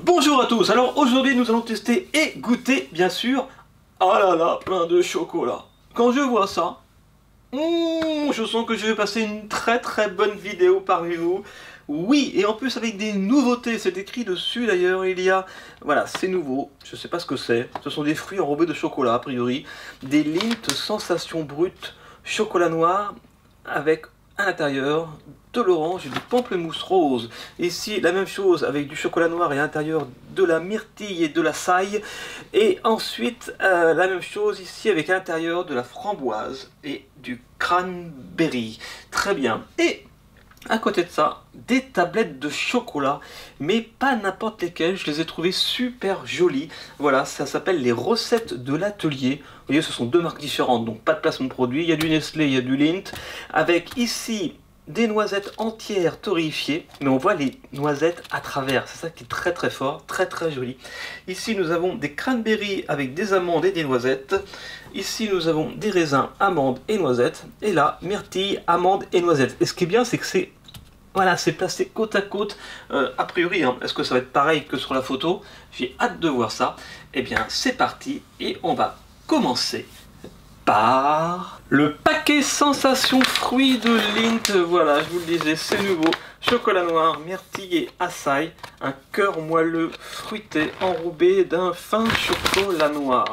Bonjour à tous, alors aujourd'hui nous allons tester et goûter bien sûr, ah là là, plein de chocolat. Quand je vois ça, je sens que je vais passer une très bonne vidéo parmi vous. Oui, et en plus avec des nouveautés, c'est écrit dessus d'ailleurs, il y a, voilà, c'est nouveau, je sais pas ce que c'est, ce sont des fruits enrobés de chocolat a priori, des Lindt Sensation Brute chocolat noir avec à l'intérieur de l'orange et du pamplemousse rose. Ici la même chose avec du chocolat noir et à l'intérieur de la myrtille et de la saille. Et ensuite la même chose ici avec à l'intérieur de la framboise et du cranberry. Très bien. Et à côté de ça, des tablettes de chocolat, mais pas n'importe lesquelles, je les ai trouvées super jolies. Voilà, ça s'appelle les recettes de l'atelier. Vous voyez, ce sont deux marques différentes, donc pas de placement de produit. Il y a du Nestlé, il y a du Lindt, avec ici des noisettes entières torréfiées, mais on voit les noisettes à travers. C'est ça qui est très fort, très joli. Ici, nous avons des cranberries avec des amandes et des noisettes. Ici, nous avons des raisins, amandes et noisettes. Et là, myrtille, amandes et noisettes. Et ce qui est bien, c'est que c'est voilà, c'est placé côte à côte, a priori, hein. Est-ce que ça va être pareil que sur la photo? J'ai hâte de voir ça. Eh bien, c'est parti, et on va commencer par le paquet sensation fruits de Lindt. Voilà, je vous le disais, c'est nouveau. Chocolat noir, myrtille et açaï, un cœur moelleux fruité enrobé d'un fin chocolat noir.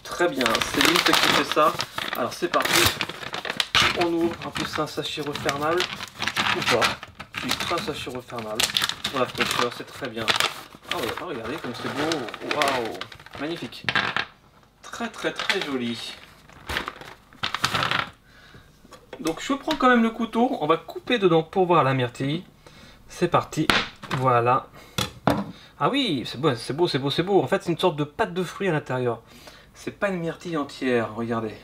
Très bien, c'est Lindt qui fait ça. Alors c'est parti, on ouvre, en plus c'est un sachet refermable, ou pas. C'est un sachet refermable pour la fraîcheur, c'est très bien. Ah ouais, regardez comme c'est beau, waouh, magnifique. Très joli. Donc je prends quand même le couteau, on va couper dedans pour voir la myrtille. C'est parti, voilà. Ah oui, c'est beau, c'est beau. En fait, c'est une sorte de pâte de fruits à l'intérieur. C'est pas une myrtille entière, regardez.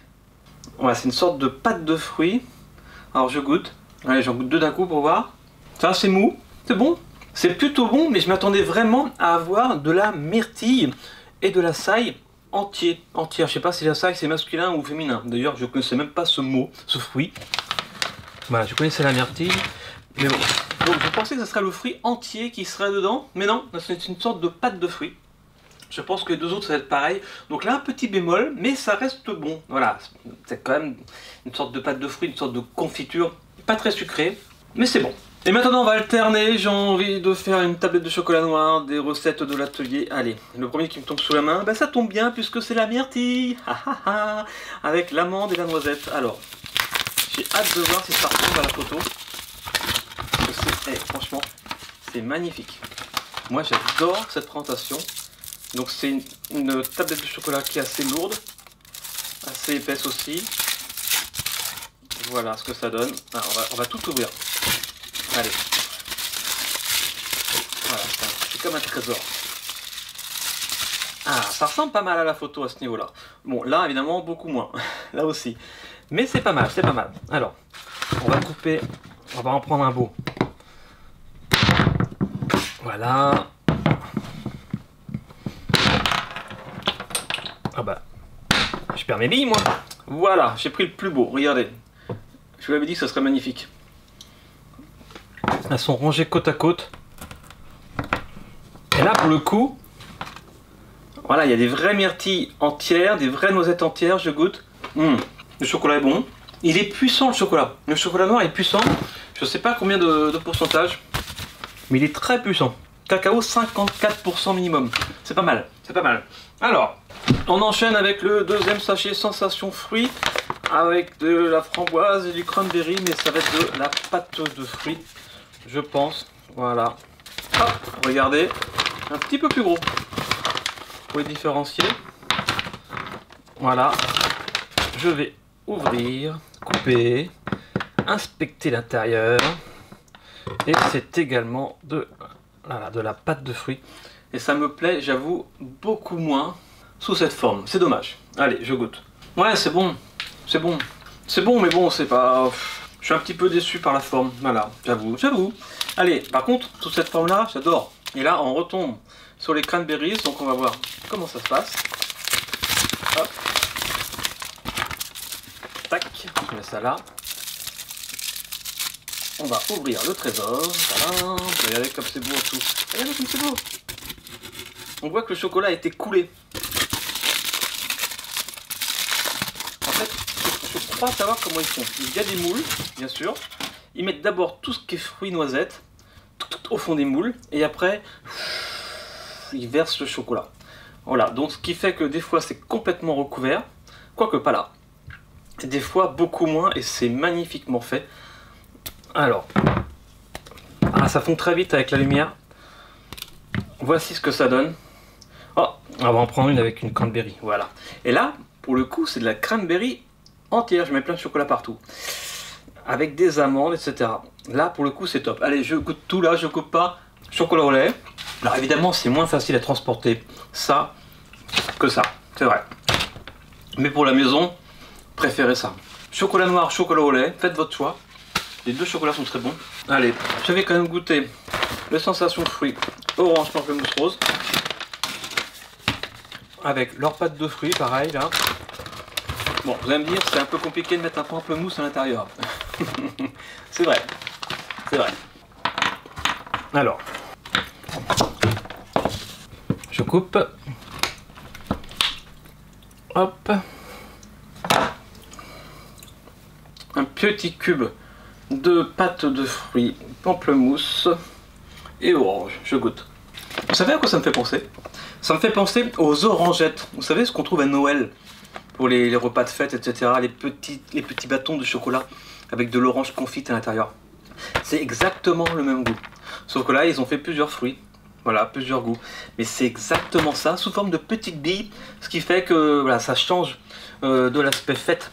Voilà, c'est une sorte de pâte de fruits. Alors je goûte. Allez, j'en goûte deux d'un coup pour voir. Ça, c'est mou, c'est bon. C'est plutôt bon, mais je m'attendais vraiment à avoir de la myrtille et de la saille entière. Je sais pas si la saille c'est masculin ou féminin. D'ailleurs, je connaissais même pas ce mot, ce fruit. Voilà, je connaissais la myrtille, mais bon. Donc je pensais que ce serait le fruit entier qui serait dedans, mais non, c'est une sorte de pâte de fruits. Je pense que les deux autres ça va être pareil. Donc là un petit bémol, mais ça reste bon. Voilà, c'est quand même une sorte de pâte de fruits, une sorte de confiture, pas très sucrée, mais c'est bon. Et maintenant on va alterner, j'ai envie de faire une tablette de chocolat noir, des recettes de l'atelier. Allez, le premier qui me tombe sous la main, ben ça tombe bien puisque c'est la myrtille, avec l'amande et la noisette. Alors, j'ai hâte de voir si ça ressemble à la photo. Franchement, c'est magnifique. Moi j'adore cette présentation. Donc c'est une tablette de chocolat qui est assez lourde, assez épaisse aussi. Voilà ce que ça donne. Alors, on va tout ouvrir. Allez. Voilà, c'est comme un trésor. Ah, ça ressemble pas mal à la photo à ce niveau-là. Bon, là évidemment beaucoup moins. Là aussi. Mais c'est pas mal, c'est pas mal. Alors, on va couper, on va en prendre un beau. Voilà. Ah bah, je perds mes billes moi. Voilà, j'ai pris le plus beau, regardez. Je vous l'avais dit que ça serait magnifique. Elles sont rangées côte à côte. Et là pour le coup, voilà, il y a des vraies myrtilles entières, des vraies noisettes entières, je goûte. Le chocolat est bon. Il est puissant le chocolat. Le chocolat noir est puissant. Je sais pas combien de pourcentage, mais il est très puissant. Cacao 54% minimum. C'est pas mal, c'est pas mal. Alors, on enchaîne avec le deuxième sachet sensation fruits avec de la framboise et du cranberry, mais ça va être de la pâte de fruits, je pense. Voilà. Hop, regardez, un petit peu plus gros pour les différencier. Voilà. Je vais ouvrir, couper, inspecter l'intérieur. Et c'est également de la pâte de fruits. Et ça me plaît, j'avoue, beaucoup moins sous cette forme. C'est dommage. Allez, je goûte. Ouais, c'est bon. C'est bon. C'est bon, mais bon, c'est pas... Je suis un petit peu déçu par la forme. Voilà, j'avoue. Allez, par contre, sous cette forme-là, j'adore. Et là, on retombe sur les cranberries. Donc, on va voir comment ça se passe. Hop. Tac, je mets ça là. On va ouvrir le trésor. Voilà. Regardez comme c'est beau en dessous. Regardez comme c'est beau. on voit que le chocolat a été coulé. En fait, je crois savoir comment ils font. Il y a des moules, bien sûr. Ils mettent d'abord tout ce qui est fruits, noisettes, tout au fond des moules, et après, ils versent le chocolat. Voilà, donc ce qui fait que des fois c'est complètement recouvert, quoique pas là. Et des fois beaucoup moins, et c'est magnifiquement fait. Alors, ça fond très vite avec la lumière. Voici ce que ça donne. Oh, on va en prendre une avec une cranberry, voilà. Et là, pour le coup, c'est de la cranberry entière, je mets plein de chocolat partout. Avec des amandes, etc. Là, pour le coup, c'est top. Allez, je goûte tout là, je coupe pas. Chocolat au lait. Alors évidemment, c'est moins facile à transporter ça que ça, c'est vrai. Mais pour la maison, préférez ça. Chocolat noir, chocolat au lait, faites votre choix. Les deux chocolats sont très bons. Allez, je vais quand même goûter les sensations fruits orange, pamplemousse, rose. Avec leur pâte de fruits, pareil là. Bon, vous allez me dire, c'est un peu compliqué de mettre un pamplemousse à l'intérieur. C'est vrai, c'est vrai. Alors, je coupe. Hop. Un petit cube de pâte de fruits, pamplemousse et orange. Je goûte. Vous savez à quoi ça me fait penser? Ça me fait penser aux orangettes. Vous savez ce qu'on trouve à Noël pour les repas de fête, etc. Les petits bâtons de chocolat avec de l'orange confite à l'intérieur. C'est exactement le même goût. Sauf que là, ils ont fait plusieurs fruits. Voilà, plusieurs goûts. Mais c'est exactement ça, sous forme de petites billes. Ce qui fait que voilà, ça change de l'aspect fête,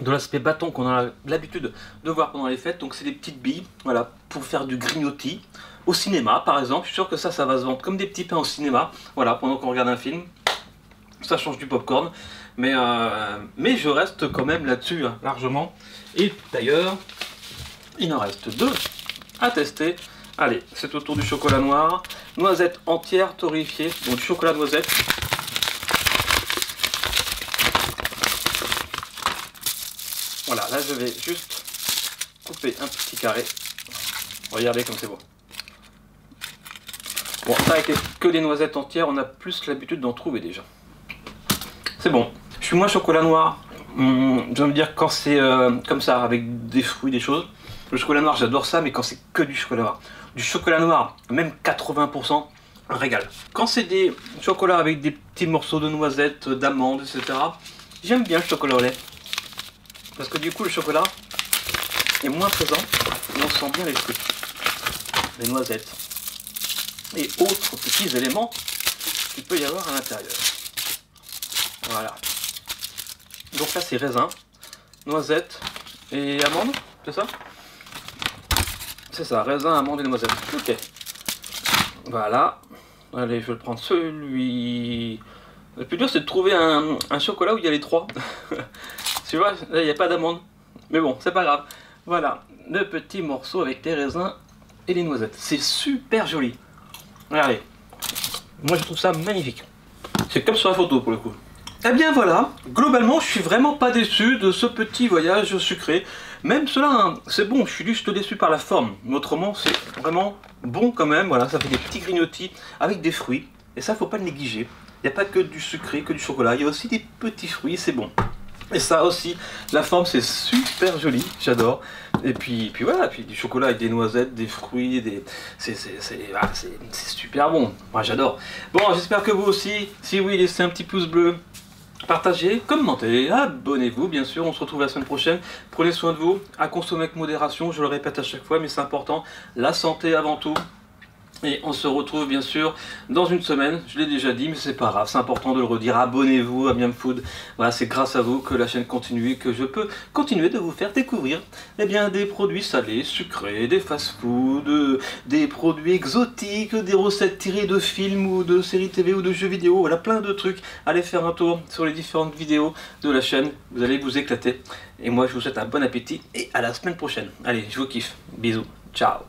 de l'aspect bâton qu'on a l'habitude de voir pendant les fêtes. Donc c'est des petites billes, voilà, pour faire du grignotis. Au cinéma, par exemple, je suis sûr que ça va se vendre comme des petits pains au cinéma. Voilà, pendant qu'on regarde un film. Ça change du popcorn. Mais je reste quand même là-dessus, hein, largement. Et d'ailleurs, il en reste deux à tester. Allez, c'est au tour du chocolat noir. Noisette entière torréfiée, donc du chocolat noisette. Voilà, là je vais juste couper un petit carré. Regardez comme c'est beau. Bon, ça avec que des noisettes entières, on a plus l'habitude d'en trouver déjà. C'est bon. Je suis moins chocolat noir. Je veux dire quand c'est comme ça, avec des fruits, des choses. Le chocolat noir, j'adore ça, mais quand c'est que du chocolat noir. Du chocolat noir, même 80%, un régal. Quand c'est des chocolats avec des petits morceaux de noisettes, d'amandes, etc., j'aime bien le chocolat au lait. Parce que du coup, le chocolat est moins présent et on sent bien les fruits, les noisettes et autres petits éléments qu'il peut y avoir à l'intérieur. Voilà. Donc là, c'est raisin, noisettes et amandes, c'est ça? C'est ça, raisin, amandes et noisettes. Ok. Voilà. Allez, je vais le prendre celui. Le plus dur, c'est de trouver un chocolat où il y a les trois. Tu vois, là, il n'y a pas d'amande. Mais bon, c'est pas grave. Voilà, le petit morceau avec les raisins et les noisettes. C'est super joli. Regardez. Moi, je trouve ça magnifique. C'est comme sur la photo, pour le coup. Eh bien voilà, globalement je suis vraiment pas déçu de ce petit voyage sucré. Même cela, hein, c'est bon, je suis juste déçu par la forme. Mais autrement, c'est vraiment bon quand même. Voilà, ça fait des petits grignotis avec des fruits. Et ça, faut pas le négliger. Il n'y a pas que du sucré, que du chocolat. Il y a aussi des petits fruits, c'est bon. Et ça aussi, la forme c'est super joli, j'adore. Et puis voilà, puis du chocolat avec des noisettes, des fruits, c'est super bon. Moi j'adore. Bon, j'espère que vous aussi. Si oui, laissez un petit pouce bleu. Partagez, commentez, abonnez-vous, bien sûr, on se retrouve la semaine prochaine. Prenez soin de vous, à consommer avec modération, je le répète à chaque fois, mais c'est important, la santé avant tout. Et on se retrouve bien sûr dans une semaine, je l'ai déjà dit, mais c'est pas grave, c'est important de le redire. Abonnez-vous à Miam Food, voilà, c'est grâce à vous que la chaîne continue et que je peux continuer de vous faire découvrir des produits salés, sucrés, des fast-food, des produits exotiques, des recettes tirées de films ou de séries TV ou de jeux vidéo, voilà, plein de trucs. Allez faire un tour sur les différentes vidéos de la chaîne, vous allez vous éclater. Et moi je vous souhaite un bon appétit et à la semaine prochaine. Allez, je vous kiffe, bisous, ciao.